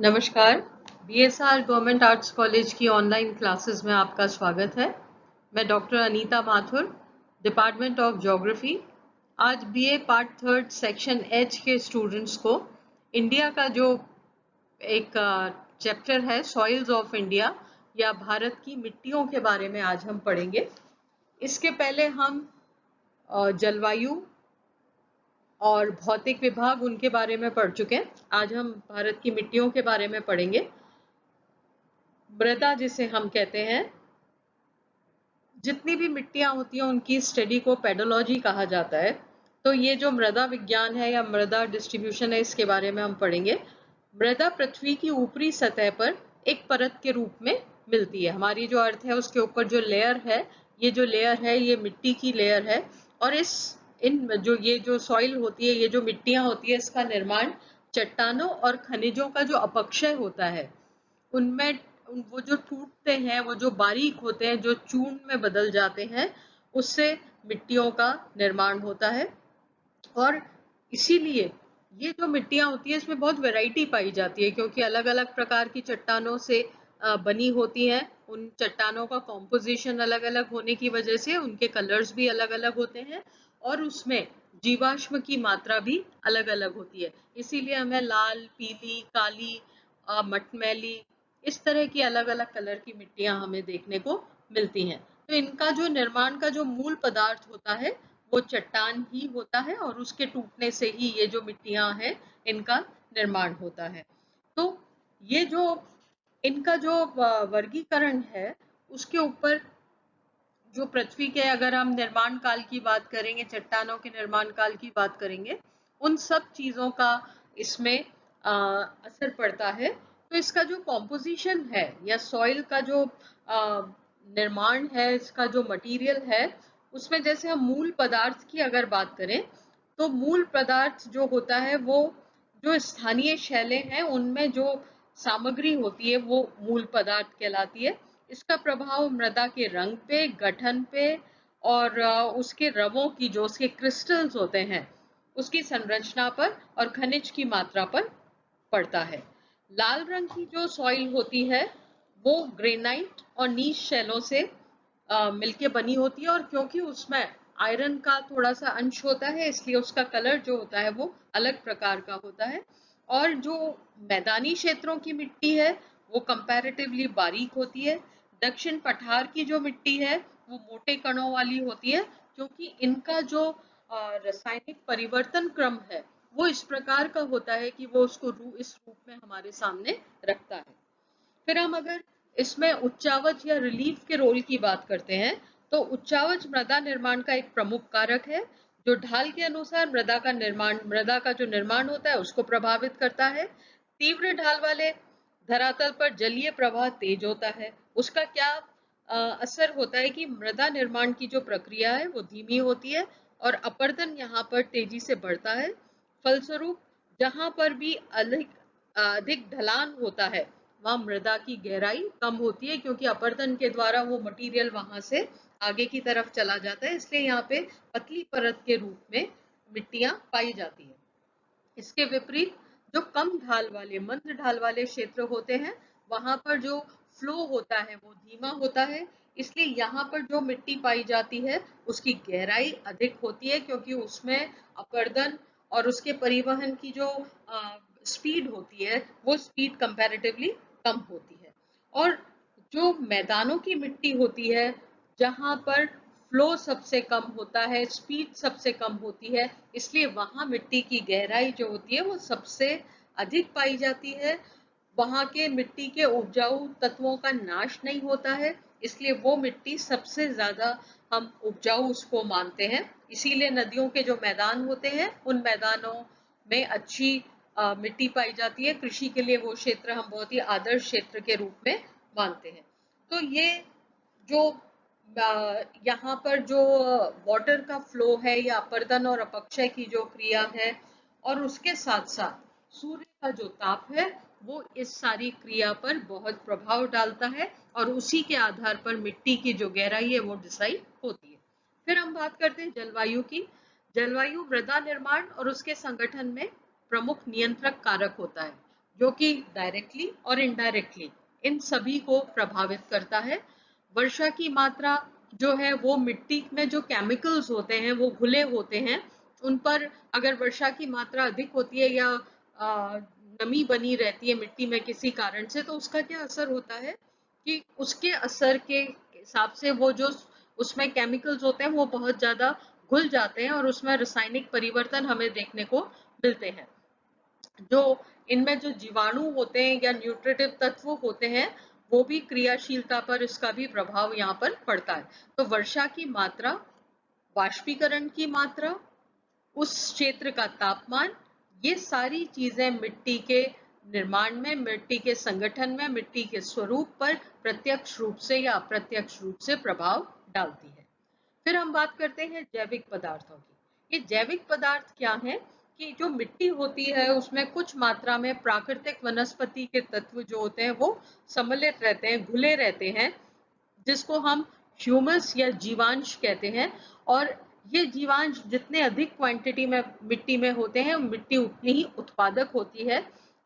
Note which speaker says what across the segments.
Speaker 1: नमस्कार। BSR government arts college की online classes में आपका स्वागत है। मैं doctor Anita Mathur, department of geography. आज BA part third section H के स्टूडेंट्स को इंडिया का जो एक चैप्टर है सॉइल्स ऑफ इंडिया या भारत की मिट्टियों के बारे में आज हम पढ़ेंगे। इसके पहले हम जलवायु और भौतिक विभाग उनके बारे में पढ़ चुके हैं। आज हम भारत की मिट्टियों के बारे में पढ़ेंगे। मृदा जिसे हम कहते हैं, जितनी भी मिट्टियां होती हैं उनकी स्टडी को पेडोलॉजी कहा जाता है। तो ये जो मृदा विज्ञान है या मृदा डिस्ट्रीब्यूशन है, इसके बारे में हम पढ़ेंगे। मृदा पृथ्वी की ऊपरी सतह पर एक परत के रूप में मिलती है। हमारी जो अर्थ है उसके ऊपर जो लेयर है, ये जो लेयर है ये मिट्टी की लेयर है। और ये जो सॉइल होती है, ये जो मिट्टियां होती है, इसका निर्माण चट्टानों और खनिजों का जो अपक्षय होता है उनमें वो जो टूटते हैं, वो जो बारीक होते हैं, जो चूर्ण में बदल जाते हैं, उससे मिट्टियों का निर्माण होता है। और इसीलिए ये जो मिट्टियां होती है इसमें बहुत वैरायटी पाई जाती है, क्योंकि अलग अलग प्रकार की चट्टानों से बनी होती हैं। उन चट्टानों का कॉम्पोजिशन अलग अलग होने की वजह से उनके कलर्स भी अलग अलग होते हैं और उसमें जीवाश्म की मात्रा भी अलग अलग होती है। इसीलिए हमें लाल, पीली, काली, मटमैली, इस तरह की अलग अलग कलर की मिट्टियां हमें देखने को मिलती हैं। तो इनका जो निर्माण का जो मूल पदार्थ होता है वो चट्टान ही होता है और उसके टूटने से ही ये जो मिट्टियां हैं इनका निर्माण होता है। तो ये जो इनका जो वर्गीकरण है उसके ऊपर जो पृथ्वी के, अगर हम निर्माण काल की बात करेंगे, चट्टानों के निर्माण काल की बात करेंगे, उन सब चीजों का इसमें असर पड़ता है। तो इसका जो कॉम्पोजिशन है या सॉइल का जो निर्माण है, इसका जो मटेरियल है, उसमें जैसे हम मूल पदार्थ की अगर बात करें तो मूल पदार्थ जो होता है वो जो स्थानीय शैलें हैं उनमें जो सामग्री होती है वो मूल पदार्थ कहलाती है। इसका प्रभाव मृदा के रंग पे, गठन पे और उसके रवों की, जो उसके क्रिस्टल्स होते हैं, उसकी संरचना पर और खनिज की मात्रा पर पड़ता है। लाल रंग की जो सॉइल होती है वो ग्रेनाइट और नीच शैलों से मिलके बनी होती है, और क्योंकि उसमें आयरन का थोड़ा सा अंश होता है इसलिए उसका कलर जो होता है वो अलग प्रकार का होता है। और जो मैदानी क्षेत्रों की मिट्टी है वो कंपैरेटिवली बारीक होती है। दक्षिण पठार की जो मिट्टी है वो मोटे कणों वाली होती है, क्योंकि इनका जो रासायनिक परिवर्तन क्रम है वो इस प्रकार का होता है कि वो उसको इस रूप में हमारे सामने रखता है। फिर हम अगर इसमें उच्चावच या रिलीफ के रोल की बात करते हैं तो उच्चावच मृदा निर्माण का एक प्रमुख कारक है, जो ढाल के अनुसार मृदा का जो निर्माण होता है उसको प्रभावित करता है। तीव्र ढाल वाले धरातल पर जलीय प्रवाह तेज होता है। उसका क्या असर होता है कि मृदा निर्माण की जो प्रक्रिया है वो धीमी होती है और अपरदन यहाँ पर तेजी से बढ़ता है। फलस्वरूप जहां पर भी अधिक ढलान होता है वहां मृदा की गहराई कम होती है, क्योंकि अपरदन के द्वारा वो मटेरियल वहां से आगे की तरफ चला जाता है, इसलिए यहाँ पे पतली परत के रूप में मिट्टियां पाई जाती है। इसके विपरीत जो कम ढाल वाले, मंद ढाल वाले क्षेत्र होते हैं वहां पर जो फ्लो होता है वो धीमा होता है, इसलिए यहाँ पर जो मिट्टी पाई जाती है उसकी गहराई अधिक होती है, क्योंकि उसमें अपरदन और उसके परिवहन की जो स्पीड होती है वो स्पीड कंपैरेटिवली कम होती है। और जो मैदानों की मिट्टी होती है जहां पर फ्लो सबसे कम होता है, स्पीड सबसे कम होती है, इसलिए वहां मिट्टी की गहराई जो होती है वो सबसे अधिक पाई जाती है। वहां के मिट्टी के उपजाऊ तत्वों का नाश नहीं होता है, इसलिए वो मिट्टी सबसे ज्यादा हम उपजाऊ उसको मानते हैं। इसीलिए नदियों के जो मैदान होते हैं उन मैदानों में अच्छी मिट्टी पाई जाती है। कृषि के लिए वो क्षेत्र हम बहुत ही आदर्श क्षेत्र के रूप में मानते हैं। तो ये जो यहाँ पर जो वाटर का फ्लो है या अपरदन और अपक्षय की जो क्रिया है, और उसके साथ साथ सूर्य का जो ताप है वो इस सारी क्रिया पर बहुत प्रभाव डालता है और उसी के आधार पर मिट्टी की जो गहराई है वो डिसाइड होती है। फिर हम बात करते हैं जलवायु की। जलवायु मृदा निर्माण और उसके संगठन में प्रमुख नियंत्रक कारक होता है। जो कि डायरेक्टली और इनडायरेक्टली इन सभी को प्रभावित करता है। वर्षा की मात्रा जो है वो मिट्टी में जो केमिकल्स होते हैं वो घुले होते हैं, उन पर अगर वर्षा की मात्रा अधिक होती है या नमी बनी रहती है मिट्टी में किसी कारण से, तो उसका क्या असर होता है कि उसके असर के हिसाब से वो जो उसमें केमिकल्स होते हैं वो बहुत ज्यादा घुल जाते हैं और उसमें रासायनिक परिवर्तन हमें देखने को मिलते हैं। जो इनमें जो जीवाणु होते हैं या न्यूट्रिटिव तत्व होते हैं वो भी क्रियाशीलता पर इसका भी प्रभाव यहाँ पर पड़ता है। तो वर्षा की मात्रा, वाष्पीकरण की मात्रा, उस क्षेत्र का तापमान, ये सारी चीजें मिट्टी के निर्माण में, मिट्टी के संगठन में, मिट्टी के स्वरूप पर प्रत्यक्ष रूप से या अप्रत्यक्ष रूप से प्रभाव डालती है। फिर हम बात करते हैं जैविक पदार्थों की। ये जैविक पदार्थ क्या है कि जो मिट्टी होती है उसमें कुछ मात्रा में प्राकृतिक वनस्पति के तत्व जो होते हैं वो सम्मिलित रहते हैं, घुले रहते हैं, जिसको हम ह्यूमस या जीवांश कहते हैं। और ये जीवांश जितने अधिक क्वांटिटी में मिट्टी में होते हैं, मिट्टी उतनी ही उत्पादक होती है।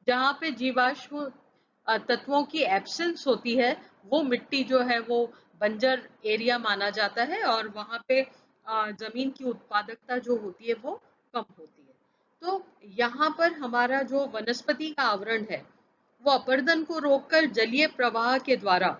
Speaker 1: जहाँ पे जीवाश्म तत्वों की एब्सेंस होती है, वो मिट्टी जो है वो बंजर एरिया माना जाता है और वहां पे जमीन की उत्पादकता जो होती है वो कम होती है। तो यहाँ पर हमारा जो वनस्पति का आवरण है वो अपर्दन को रोककर जलीय प्रवाह के द्वारा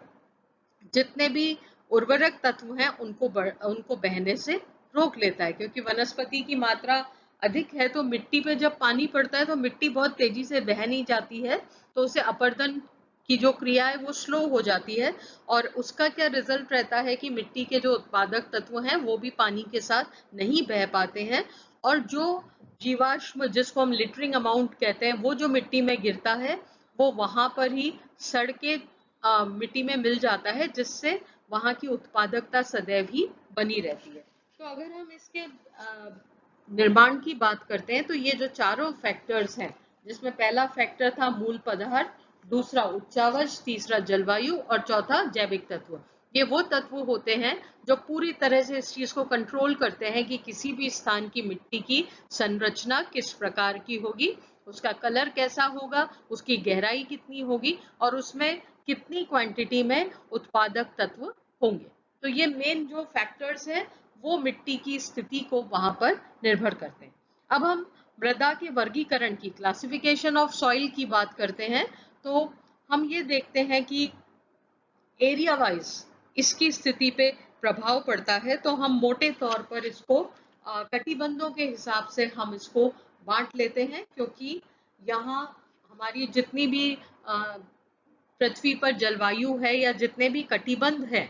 Speaker 1: जितने भी उर्वरक तत्व हैं उनको बहने से रोक लेता है, क्योंकि वनस्पति की मात्रा अधिक है तो मिट्टी पे जब पानी पड़ता है तो मिट्टी बहुत तेजी से बह नहीं जाती है, तो उसे अपर्दन की जो क्रिया है वो स्लो हो जाती है और उसका क्या रिजल्ट रहता है कि मिट्टी के जो उत्पादक तत्व हैं वो भी पानी के साथ नहीं बह पाते हैं और जो जीवाश्म जिसको हम लिटरिंग अमाउंट कहते हैं वो जो मिट्टी में गिरता है वो वहां पर ही सड़ के मिट्टी में मिल जाता है, जिससे वहां की उत्पादकता सदैव ही बनी रहती है। तो अगर हम इसके निर्माण की बात करते हैं तो ये जो चारों फैक्टर्स हैं, जिसमें पहला फैक्टर था मूल पदार्थ, दूसरा उच्चावच, तीसरा जलवायु और चौथा जैविक तत्व, ये वो तत्व होते हैं जो पूरी तरह से इस चीज को कंट्रोल करते हैं कि किसी भी स्थान की मिट्टी की संरचना किस प्रकार की होगी, उसका कलर कैसा होगा, उसकी गहराई कितनी होगी और उसमें कितनी क्वांटिटी में उत्पादक तत्व होंगे। तो ये मेन जो फैक्टर्स हैं वो मिट्टी की स्थिति को वहां पर निर्भर करते हैं। अब हम मृदा के वर्गीकरण की, क्लासिफिकेशन ऑफ सॉइल की बात करते हैं, तो हम ये देखते हैं कि एरिया वाइज इसकी स्थिति पे प्रभाव पड़ता है। तो हम मोटे तौर पर इसको कटिबंधों के हिसाब से हम इसको बांट लेते हैं, क्योंकि यहाँ हमारी जितनी भी पृथ्वी पर जलवायु है या जितने भी कटिबंध है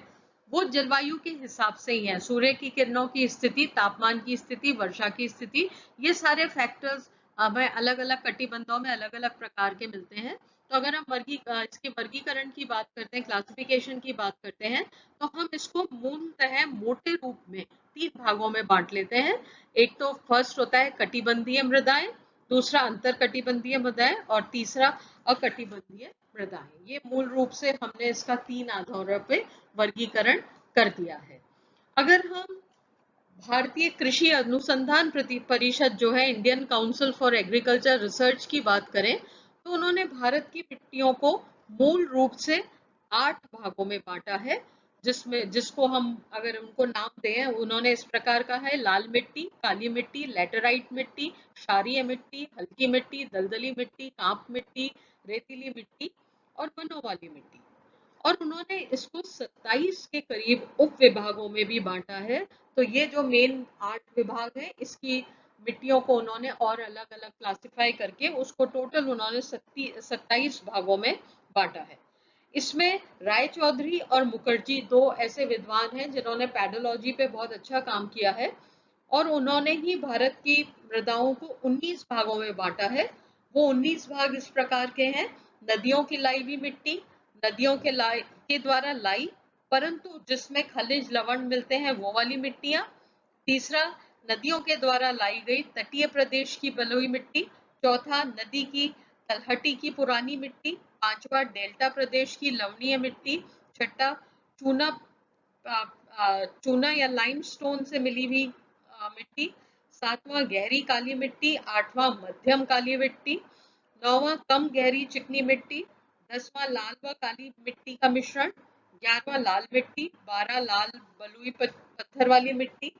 Speaker 1: वो जलवायु के हिसाब से ही है। सूर्य की किरणों की स्थिति, तापमान की स्थिति, वर्षा की स्थिति, ये सारे फैक्टर्स हमें अलग अलग कटिबंधों में अलग अलग प्रकार के मिलते हैं। तो अगर हम इसके वर्गीकरण की बात करते हैं, क्लासिफिकेशन की बात करते हैं, तो हम इसको मूलतः मोटे रूप में 3 भागों में बांट लेते हैं। एक तो फर्स्ट होता है कटिबंधीय मृदाएं, दूसरा अंतर कटिबंधीय मृदाएं और तीसरा अकटिबंधीय मृदाएं। ये मूल रूप से हमने इसका 3 आधारों पे वर्गीकरण कर दिया है। अगर हम भारतीय कृषि अनुसंधान परिषद जो है, Indian council for agriculture research की बात करें, तो उन्होंने भारत की मिट्टियों को मूल रूप से 8 भागों में बांटा है, जिसको हम अगर उनको नाम दें, उन्होंने इस प्रकार का है: लाल मिट्टी, काली मिट्टी, लैटेराइट मिट्टी, क्षारीय मिट्टी, हल्की मिट्टी, दलदली मिट्टी, कांप मिट्टी, रेतीली मिट्टी और वनों वाली मिट्टी। और उन्होंने इसको 27 के करीब उप विभागों में भी बांटा है। तो ये जो मेन 8 विभाग है, इसकी मिट्टियों को उन्होंने और अलग अलग क्लासिफाई करके उसको टोटल उन्होंने 27 भागों में बांटा है। इसमें राय चौधरी और मुखर्जी दो ऐसे विद्वान हैं जिन्होंने पैडोलॉजी पे बहुत अच्छा काम किया है और उन्होंने ही भारत की मृदाओं को 19 भागों में बांटा है। वो 19 भाग इस प्रकार के हैं: नदियों की लाई हुई मिट्टी, नदियों के द्वारा लाई परंतु जिसमें खनिज लवण मिलते हैं वो वाली मिट्टियां। तीसरा, नदियों के द्वारा लाई गई तटीय प्रदेश की बलुई मिट्टी। चौथा, नदी की तलहटी की पुरानी मिट्टी। पांचवा, डेल्टा प्रदेश की लवणीय मिट्टी। छठा, चूना चूना या लाइमस्टोन से मिली हुई मिट्टी। सातवां, गहरी काली मिट्टी। आठवां, मध्यम काली मिट्टी। 9वां कम गहरी चिकनी मिट्टी, 10वां लाल व काली मिट्टी का मिश्रण, 11वां लाल मिट्टी, 12 लाल बलुई पत्थर वाली मिट्टी,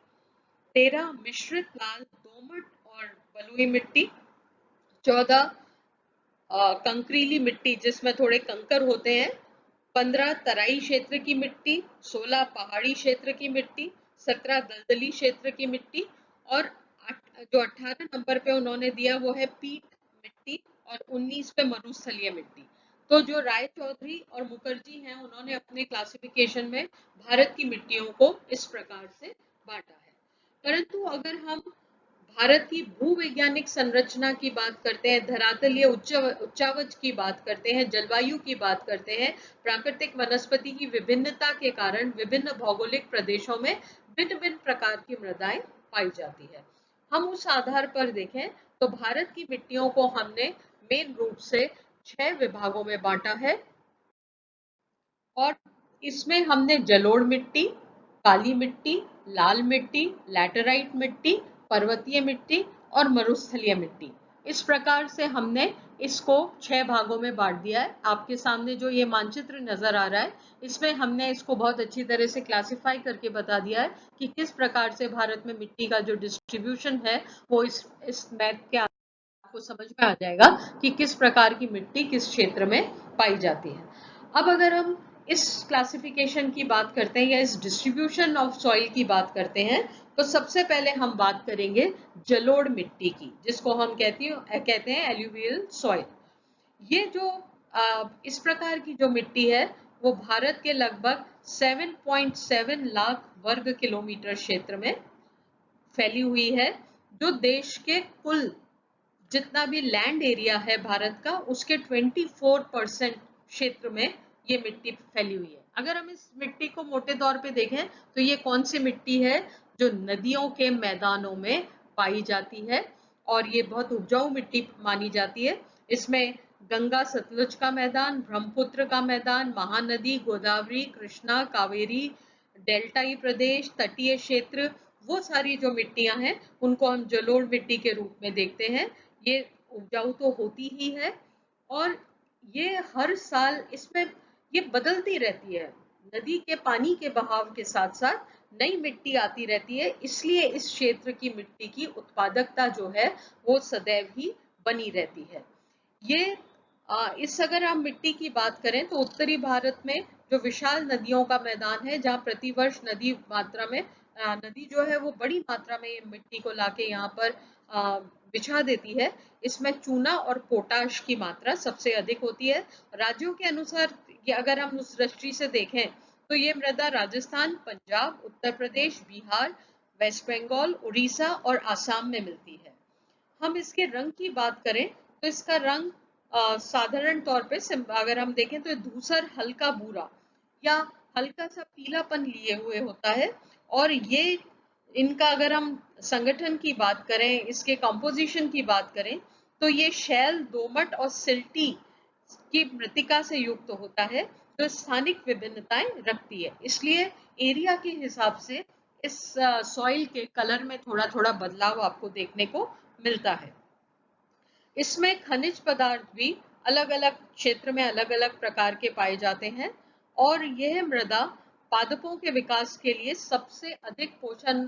Speaker 1: 13 मिश्रित लाल दोमट और बलुई मिट्टी, 14 कंकरीली मिट्टी जिसमें थोड़े कंकर होते हैं, 15 तराई क्षेत्र की मिट्टी, 16 पहाड़ी क्षेत्र की मिट्टी, 17 दलदली क्षेत्र की मिट्टी और जो 18 नंबर पे उन्होंने दिया वो है पीट मिट्टी और 19 पे मरुस्थलीय मिट्टी। तो जो राय चौधरी और मुखर्जी हैं उन्होंने अपने क्लासिफिकेशन में भारत की मिट्टियों को इस प्रकार से बांटा है। परंतु अगर हम भारत की भूवैज्ञानिक संरचना की बात करते हैं, धरातलीय उच्चावच की बात करते हैं, जलवायु की बात करते हैं, प्राकृतिक वनस्पति की विभिन्नता के कारण विभिन्न भौगोलिक प्रदेशों में भिन्न भिन्न प्रकार की मृदाएं पाई जाती है। हम उस आधार पर देखें तो भारत की मिट्टियों को हमने मेन रूप से 6 विभागों में बांटा है और इसमें हमने जलोढ़ मिट्टी, काली मिट्टी, लाल मिट्टी, लैटेराइट मिट्टी, पर्वतीय मिट्टी और मरुस्थलीय मिट्टी, इस प्रकार से हमने इसको 6 भागों में बांट दिया है। आपके सामने जो ये मानचित्र नजर आ रहा है, इसमें हमने इसको बहुत अच्छी तरह से क्लासिफाई करके बता दिया है कि किस प्रकार से भारत में मिट्टी का जो डिस्ट्रीब्यूशन है वो इस मैप के आपको समझ में आ जाएगा कि किस प्रकार की मिट्टी किस क्षेत्र में पाई जाती है। अब अगर हम इस क्लासिफिकेशन की बात करते हैं या इस डिस्ट्रीब्यूशन ऑफ सॉइल की बात करते हैं तो सबसे पहले हम बात करेंगे जलोढ़ मिट्टी की, जिसको हम कहते हैं एल्यूवियल सॉइल। ये जो इस प्रकार की जो मिट्टी है वो भारत के लगभग 7.7 लाख वर्ग किलोमीटर क्षेत्र में फैली हुई है, जो देश के कुल जितना भी लैंड एरिया है भारत का उसके 24% क्षेत्र में ये मिट्टी फैली हुई है। अगर हम इस मिट्टी को मोटे तौर पे देखें तो ये कौन सी मिट्टी है जो नदियों के मैदानों में पाई जाती है और ये बहुत उपजाऊ मिट्टी मानी जाती है। इसमें गंगा सतलुज का मैदान, ब्रह्मपुत्र का मैदान, महानदी, गोदावरी, कृष्णा, कावेरी, डेल्टाई प्रदेश, तटीय क्षेत्र, वो सारी जो मिट्टियां हैं उनको हम जलोढ़ मिट्टी के रूप में देखते हैं। ये उपजाऊ तो होती ही है और ये हर साल इसमें ये बदलती रहती है। नदी के पानी के बहाव के साथ साथ नई मिट्टी आती रहती है, इसलिए इस क्षेत्र की मिट्टी की उत्पादकता जो है वो सदैव ही बनी रहती है। ये इस अगर हम मिट्टी की बात करें तो उत्तरी भारत में जो विशाल नदियों का मैदान है जहाँ प्रतिवर्ष नदी जो है वो बड़ी मात्रा में मिट्टी को लाके यहाँ पर बिछा देती है, इसमें चूना और पोटाश की मात्रा सबसे अधिक होती है। राज्यों के अनुसार अगर हम उस दृष्टि से देखें तो ये मृदा राजस्थान, पंजाब, उत्तर प्रदेश, बिहार, वेस्ट बंगाल, उड़ीसा और आसाम में मिलती है। हम इसके रंग की बात करें तो इसका रंग साधारण तौर पे अगर हम देखें तो धूसर हल्का भूरा या हल्का सा पीलापन लिए हुए होता है और ये इनका अगर हम संगठन की बात करें, इसके कंपोजिशन की बात करें तो ये शैल, दोमट और सिल्टी की मृतिका से युक्त होता है जो स्थानिक विभिन्नताएं रखती है। इसलिए एरिया के हिसाब से इस सॉइल के कलर में थोड़ा थोड़ा बदलाव आपको देखने को मिलता है। इसमें खनिज पदार्थ भी अलग अलग क्षेत्र में अलग अलग प्रकार के पाए जाते हैं और यह मृदा पादपों के विकास के लिए सबसे अधिक पोषण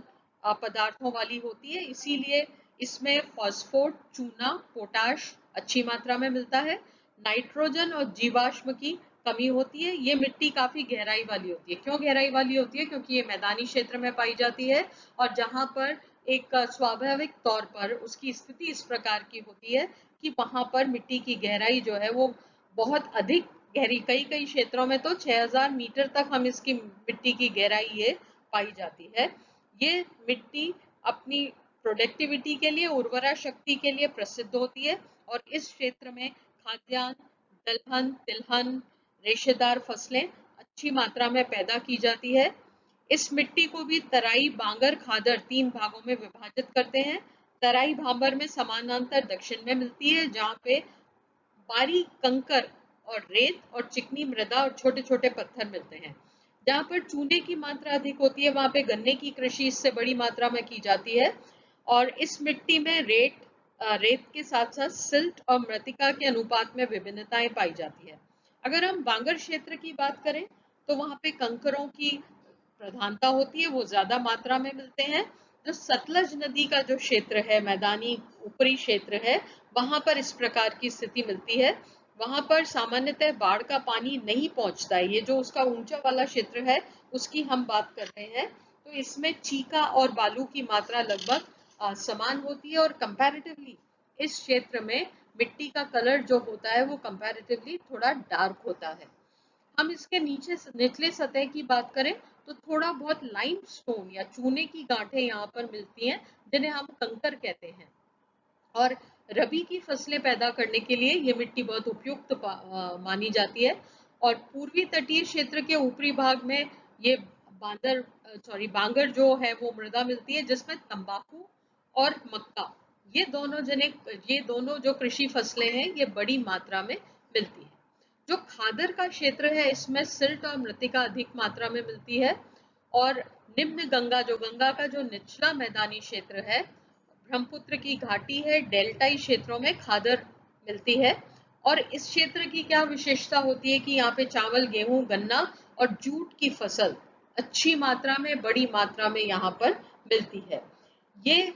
Speaker 1: पदार्थों वाली होती है, इसीलिए इसमें फॉस्फोट, चूना, पोटाश अच्छी मात्रा में मिलता है। नाइट्रोजन और जीवाश्म की कमी होती है। ये मिट्टी काफी गहराई वाली होती है। क्यों गहराई वाली होती है? क्योंकि ये मैदानी क्षेत्र में पाई जाती है और जहां पर एक स्वाभाविक तौर पर उसकी स्थिति इस प्रकार की होती है कि वहां पर मिट्टी की गहराई जो है वो बहुत अधिक गहरी, कई कई क्षेत्रों में तो 6000 मीटर तक हम इसकी मिट्टी की गहराई ये पाई जाती है। ये मिट्टी अपनी प्रोडक्टिविटी के लिए, उर्वरा शक्ति के लिए प्रसिद्ध होती है और इस क्षेत्र में खाद्यान्न, दलहन, तिलहन, रेशेदार फसलें अच्छी मात्रा में पैदा की जाती है। इस मिट्टी को भी तराई, बांगर, खादर 3 भागों में विभाजित करते हैं। तराई भाबर में समानांतर दक्षिण में मिलती है जहाँ पे बारीक कंकर और रेत और चिकनी मृदा और छोटे छोटे पत्थर मिलते हैं। जहाँ पर चूने की मात्रा अधिक होती है वहाँ पे गन्ने की कृषि इससे बड़ी मात्रा में की जाती है और इस मिट्टी में रेत रेत के साथ साथ सिल्ट और मृत्तिका के अनुपात में विभिन्नताएं पाई जाती है। अगर हम बांगर क्षेत्र की बात करें तो वहाँ पे कंकरों की प्रधानता होती है, वो ज्यादा मात्रा में मिलते हैं। जो सतलज नदी का जो क्षेत्र है, मैदानी ऊपरी क्षेत्र है, वहां पर इस प्रकार की स्थिति मिलती है। वहां पर सामान्यतः बाढ़ का पानी नहीं पहुंचता है। ये जो उसका ऊंचा वाला क्षेत्र है उसकी हम बात कर रहे हैं, तो इसमें चीका और बालू की मात्रा लगभग समान होती है और कंपैरेटिवली इस क्षेत्र में मिट्टी का कलर जो होता है वो कंपैरेटिवली थोड़ा डार्क होता है। हम इसके नीचे निचले सतह की बात करें तो थोड़ा बहुत लाइमस्टोन या चूने की गांठें यहाँ पर मिलती हैं, जिन्हें हम कंकर कहते हैं। और रबी की फसलें पैदा करने के लिए ये मिट्टी बहुत उपयुक्त मानी जाती है। और पूर्वी तटीय क्षेत्र के ऊपरी भाग में ये बांगर जो है वो मृदा मिलती है, जिसमें तंबाकू और मक्का, ये दोनों जो कृषि फसलें हैं ये बड़ी मात्रा में मिलती है। जो खादर का क्षेत्र है इसमें सिल्ट और मृत्तिका अधिक मात्रा में मिलती है। और निम्न गंगा, जो गंगा का जो निचला मैदानी क्षेत्र है, ब्रह्मपुत्र की घाटी है, डेल्टाई क्षेत्रों में खादर मिलती है। और इस क्षेत्र की क्या विशेषता होती है कि यहाँ पे चावल, गेहूं, गन्ना और जूट की फसल अच्छी मात्रा में, बड़ी मात्रा में यहाँ पर मिलती है। ये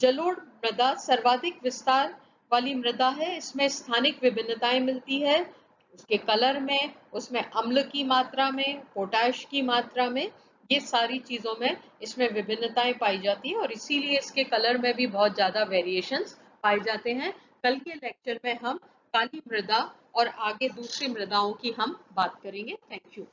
Speaker 1: जलोढ़ मृदा सर्वाधिक विस्तार वाली मृदा है। इसमें स्थानिक विभिन्नताएं मिलती है, उसके कलर में, उसमें अम्ल की मात्रा में, पोटाश की मात्रा में, ये सारी चीजों में इसमें विभिन्नताएं पाई जाती है और इसीलिए इसके कलर में भी बहुत ज्यादा वेरिएशंस पाए जाते हैं। कल के लेक्चर में हम काली मृदा और आगे दूसरी मृदाओं की हम बात करेंगे। Thank you.